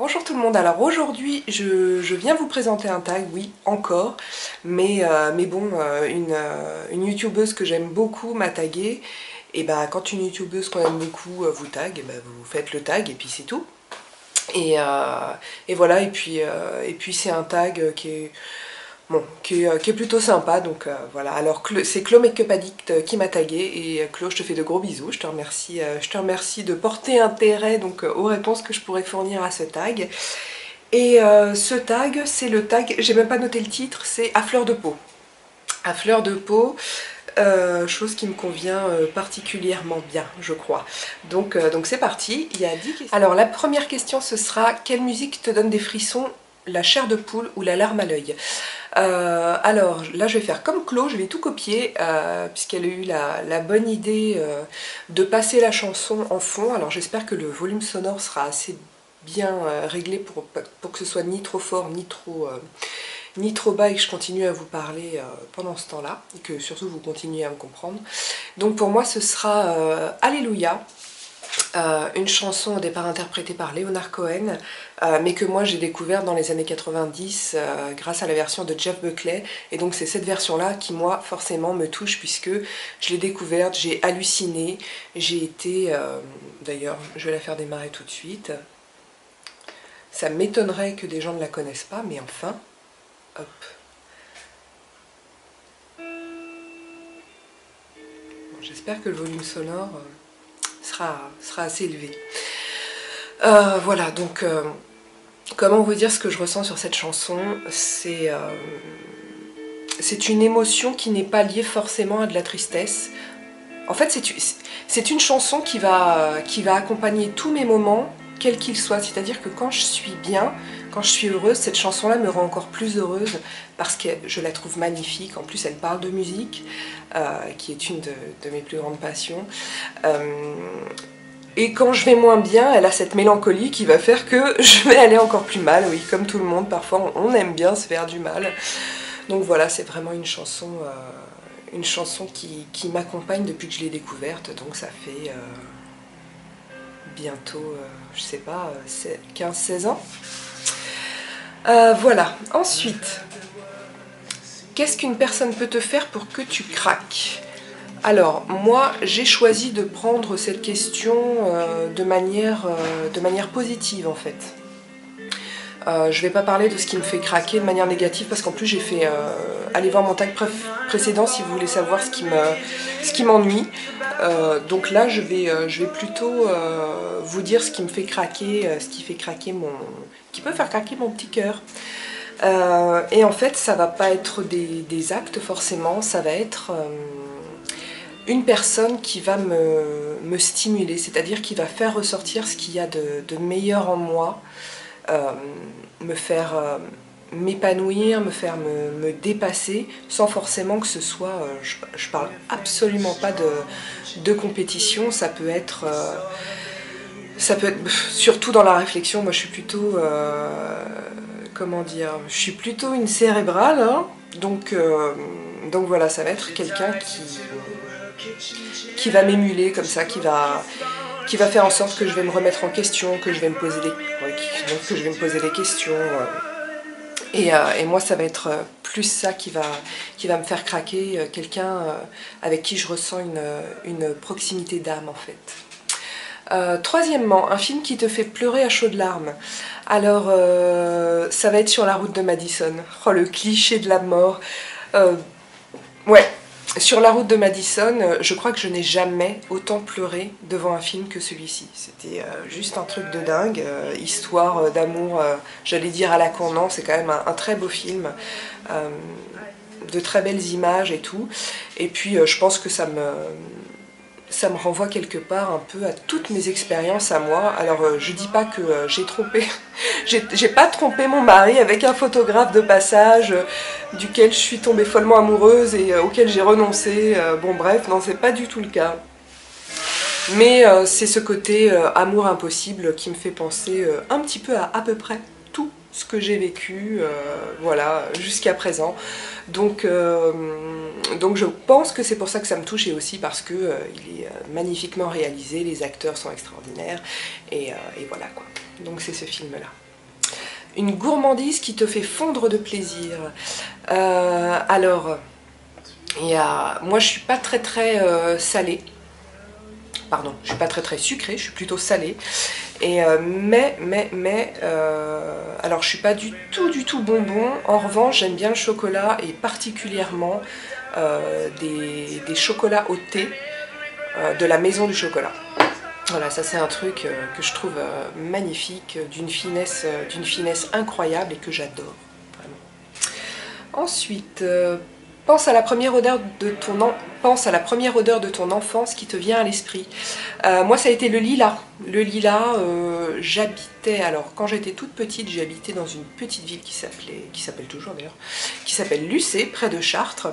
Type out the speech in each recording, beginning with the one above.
Bonjour tout le monde, alors aujourd'hui je viens vous présenter un tag, oui encore, mais bon, une youtubeuse que j'aime beaucoup m'a tagué, et bah quand une youtubeuse qu'on aime beaucoup vous tag, bah, vous faites le tag et puis c'est tout. Et voilà, et puis c'est un tag qui est, bon, qui est plutôt sympa, donc voilà. Alors c'est Chlo Makeup Addict qui m'a tagué, et Chlo, je te fais de gros bisous, je te remercie de porter intérêt donc, aux réponses que je pourrais fournir à ce tag. Et ce tag, c'est le tag, j'ai même pas noté le titre, c'est à fleur de peau. À fleur de peau, chose qui me convient particulièrement bien, je crois. Donc c'est parti, il y a 10 questions. Alors la première question, ce sera: quelle musique te donne des frissons, la chair de poule ou la larme à l'œil? Alors là je vais faire comme Chlo, je vais tout copier puisqu'elle a eu la bonne idée de passer la chanson en fond. Alors j'espère que le volume sonore sera assez bien réglé pour que ce soit ni trop fort ni trop bas, et que je continue à vous parler pendant ce temps-là, et que surtout vous continuez à me comprendre. Donc pour moi ce sera Alléluia, une chanson au départ interprétée par Leonard Cohen, mais que moi j'ai découvert dans les années 90 grâce à la version de Jeff Buckley, et donc c'est cette version-là qui moi forcément me touche, puisque je l'ai découverte, j'ai halluciné, j'ai été... D'ailleurs je vais la faire démarrer tout de suite. Ça m'étonnerait que des gens ne la connaissent pas, mais enfin, hop. Bon, j'espère que le volume sonore sera assez élevé. Voilà, donc comment vous dire ce que je ressens sur cette chanson? C'est une émotion qui n'est pas liée forcément à de la tristesse. En fait, c'est une chanson qui va accompagner tous mes moments, quels qu'ils soient. C'est-à-dire que quand je suis bien, quand je suis heureuse, cette chanson-là me rend encore plus heureuse, parce que je la trouve magnifique. En plus, elle parle de musique, qui est une de mes plus grandes passions. Et quand je vais moins bien, elle a cette mélancolie qui va faire que je vais aller encore plus mal. Oui, comme tout le monde, parfois on aime bien se faire du mal. Donc voilà, c'est vraiment une chanson qui m'accompagne depuis que je l'ai découverte. Donc ça fait bientôt, je sais pas, 15-16 ans. Voilà, ensuite, qu'est-ce qu'une personne peut te faire pour que tu craques? Alors, moi, j'ai choisi de prendre cette question de manière positive, en fait. Je vais pas parler de ce qui me fait craquer de manière négative, parce qu'en plus j'ai fait... allez voir mon tag précédent si vous voulez savoir ce qui m'ennuie. Donc là je vais plutôt vous dire ce qui me fait craquer, ce qui fait craquer qui peut faire craquer mon petit cœur. Et en fait ça va pas être des actes forcément, ça va être une personne qui va me stimuler, c'est-à-dire qui va faire ressortir ce qu'il y a de meilleur en moi, me faire m'épanouir, me faire me dépasser, sans forcément que ce soit... je parle absolument pas de compétition, ça peut être surtout dans la réflexion. Moi je suis plutôt... comment dire, je suis plutôt une cérébrale, hein, donc voilà, ça va être quelqu'un qui va m'émuler comme ça, qui va faire en sorte que je vais me remettre en question, que je vais me poser des questions. Et moi ça va être plus ça qui va me faire craquer, quelqu'un avec qui je ressens une proximité d'âme, en fait. Troisièmement, un film qui te fait pleurer à chaudes larmes. Alors ça va être Sur la route de Madison. Oh, le cliché de la mort. Ouais, Sur la route de Madison, je crois que je n'ai jamais autant pleuré devant un film que celui-ci. C'était juste un truc de dingue, histoire d'amour, j'allais dire à la Cournant, c'est quand même un très beau film, de très belles images et tout. Et puis je pense que ça me renvoie quelque part un peu à toutes mes expériences à moi. Alors je dis pas que j'ai trompé, j'ai pas trompé mon mari avec un photographe de passage duquel je suis tombée follement amoureuse et auquel j'ai renoncé. Bon bref, non, c'est pas du tout le cas. Mais c'est ce côté amour impossible qui me fait penser un petit peu à peu près tout ce que j'ai vécu, voilà, jusqu'à présent. Donc je pense que c'est pour ça que ça me touche, et aussi parce que il est magnifiquement réalisé, les acteurs sont extraordinaires, et voilà quoi. Donc c'est ce film-là. Une gourmandise qui te fait fondre de plaisir. Alors, moi je suis pas très salée. Pardon, je suis pas très sucrée, je suis plutôt salée. Et alors je suis pas du tout bonbon. En revanche, j'aime bien le chocolat et particulièrement des chocolats au thé de la maison du chocolat. Voilà, ça c'est un truc que je trouve magnifique, d'une finesse incroyable et que j'adore. Ensuite, pense à la première odeur de ton enfance qui te vient à l'esprit. Moi ça a été le lilas. Le lilas, j'habitais, alors quand j'étais toute petite, j'habitais dans une petite ville qui s'appelle toujours d'ailleurs, qui s'appelle Lucé, près de Chartres.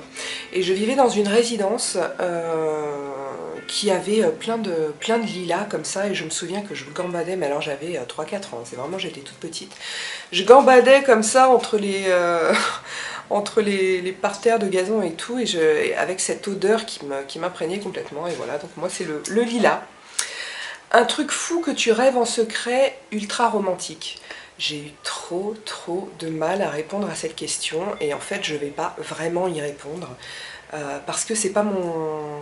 Et je vivais dans une résidence qui avait plein de lilas comme ça, et je me souviens que je gambadais, mais alors j'avais 3-4 ans, c'est vraiment, j'étais toute petite. Je gambadais comme ça entre les... entre les parterres de gazon et tout, et avec cette odeur qui m'imprégnait complètement, et voilà, donc moi c'est le lilas. Un truc fou que tu rêves en secret, ultra romantique. J'ai eu trop de mal à répondre à cette question, et en fait je vais pas vraiment y répondre, parce que c'est pas mon...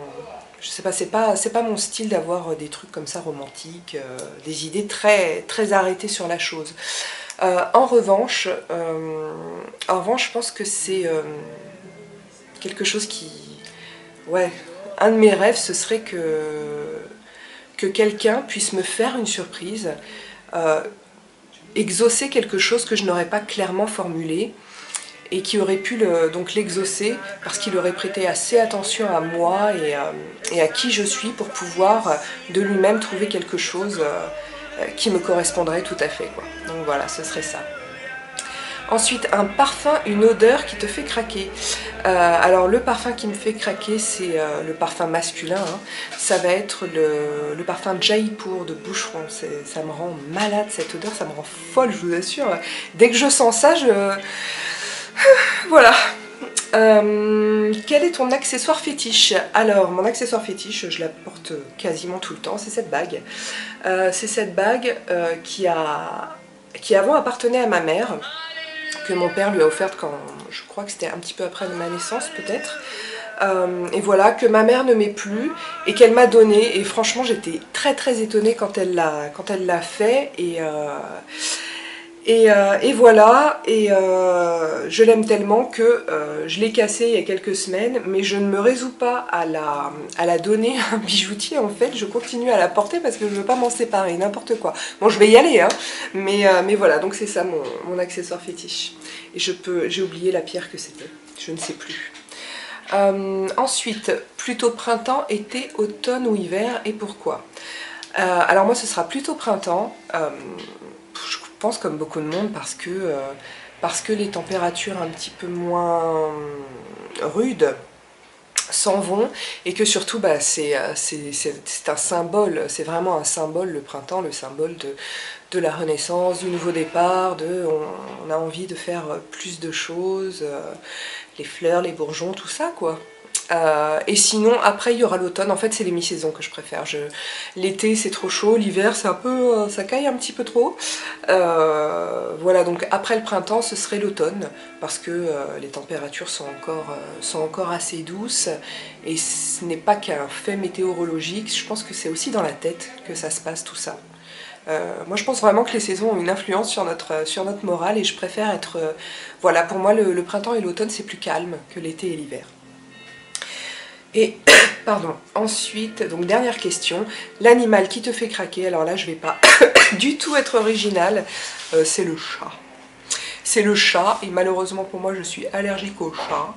Je sais pas, c'est pas mon style d'avoir des trucs comme ça romantiques, des idées très arrêtées sur la chose. En revanche, je pense que c'est quelque chose qui... Ouais, un de mes rêves, ce serait que quelqu'un puisse me faire une surprise, exaucer quelque chose que je n'aurais pas clairement formulé, et qui aurait pu donc l'exaucer parce qu'il aurait prêté assez attention à moi et à qui je suis pour pouvoir de lui-même trouver quelque chose qui me correspondrait tout à fait, quoi. Donc voilà, ce serait ça. Ensuite, un parfum, une odeur qui te fait craquer. Alors le parfum qui me fait craquer, c'est le parfum masculin, hein. Ça va être le parfum Jaipur de Boucheron. Ça me rend malade cette odeur, ça me rend folle, je vous assure. Dès que je sens ça, voilà. Quel est ton accessoire fétiche? Alors, mon accessoire fétiche, je la porte quasiment tout le temps, c'est cette bague. C'est cette bague qui avant appartenait à ma mère, que mon père lui a offerte quand, je crois que c'était un petit peu après ma naissance peut-être. Et voilà, que ma mère ne met plus et qu'elle m'a donné. Et franchement, j'étais très étonnée quand elle l'a fait. Et voilà, et je l'aime tellement que je l'ai cassée il y a quelques semaines, mais je ne me résous pas à la donner à un bijoutier en fait. Je continue à la porter parce que je ne veux pas m'en séparer, n'importe quoi. Bon, je vais y aller, hein, mais voilà, donc c'est ça mon accessoire fétiche. Et j'ai oublié la pierre que c'était, je ne sais plus. Ensuite, plutôt printemps, été, automne ou hiver, et pourquoi? Alors moi ce sera plutôt printemps. Je pense comme beaucoup de monde parce que les températures un petit peu moins rudes s'en vont, et que surtout bah, c'est un symbole, c'est vraiment un symbole, le printemps, le symbole de la renaissance, du nouveau départ, on a envie de faire plus de choses, les fleurs, les bourgeons, tout ça quoi. Et sinon après il y aura l'automne. En fait c'est les mi-saisons que je préfère. L'été c'est trop chaud, l'hiver c'est un peu, ça caille un petit peu trop. Voilà, donc après le printemps ce serait l'automne, parce que les températures sont encore assez douces, et ce n'est pas qu'un fait météorologique, je pense que c'est aussi dans la tête que ça se passe tout ça. Moi je pense vraiment que les saisons ont une influence sur notre morale, et je préfère être... voilà, pour moi le printemps et l'automne c'est plus calme que l'été et l'hiver. Et, pardon, ensuite, donc dernière question, l'animal qui te fait craquer. Alors là je vais pas du tout être originale, c'est le chat. C'est le chat, et malheureusement pour moi je suis allergique au chat,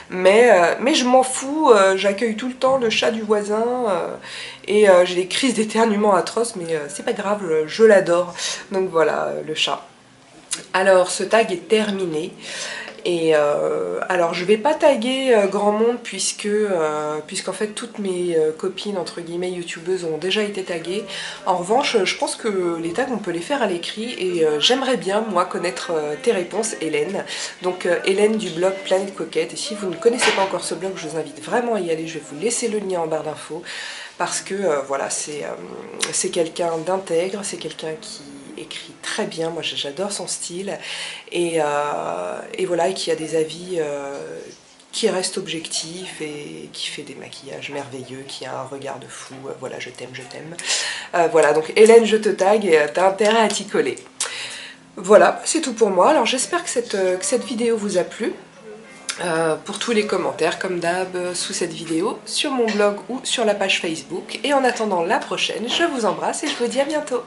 mais je m'en fous, j'accueille tout le temps le chat du voisin, et j'ai des crises d'éternuement atroces, mais c'est pas grave, je l'adore. Donc voilà, le chat. Alors ce tag est terminé. Et alors je vais pas taguer grand monde puisqu'en fait toutes mes copines entre guillemets youtubeuses ont déjà été taguées. En revanche je pense que les tags on peut les faire à l'écrit, et j'aimerais bien moi connaître tes réponses Hélène. Donc Hélène du blog Planète Coquette, et si vous ne connaissez pas encore ce blog je vous invite vraiment à y aller, je vais vous laisser le lien en barre d'infos, parce que voilà, c'est quelqu'un d'intègre, c'est quelqu'un qui écrit très bien, moi j'adore son style, et voilà, et qui a des avis qui reste objectif et qui fait des maquillages merveilleux, qui a un regard de fou, voilà, je t'aime, je t'aime. Voilà, donc Hélène, je te tag et t'as intérêt à t'y coller. Voilà, c'est tout pour moi. Alors j'espère que cette vidéo vous a plu. Pour tous les commentaires, comme d'hab, sous cette vidéo, sur mon blog ou sur la page Facebook. Et en attendant la prochaine, je vous embrasse et je vous dis à bientôt.